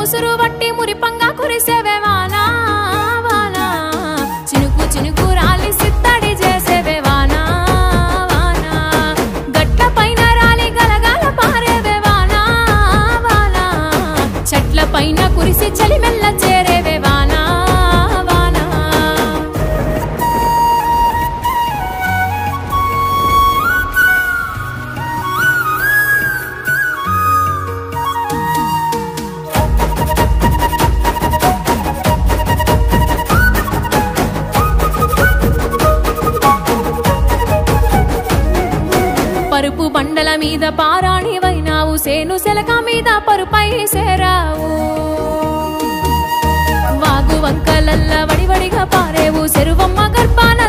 ముసురు వట్టి మురిపంగా కురిసేవే వానా వానా చినుకు చినుకు రాలి సిత్తడి చేసేవే వానా వానా గట్ల పైన రాలి గలగాల పారేవే వానా వానా చెట్ల పైన కురిసి చలి మెల్ల చేరేవే వానా వానా పరుపు బండల మీద పారాణివైనావు సేను సెలక మీద పరుపై సేరావు వాగు వంకలల్ల వడివడిగా పారేవు చెరువమ్మ గర్భాన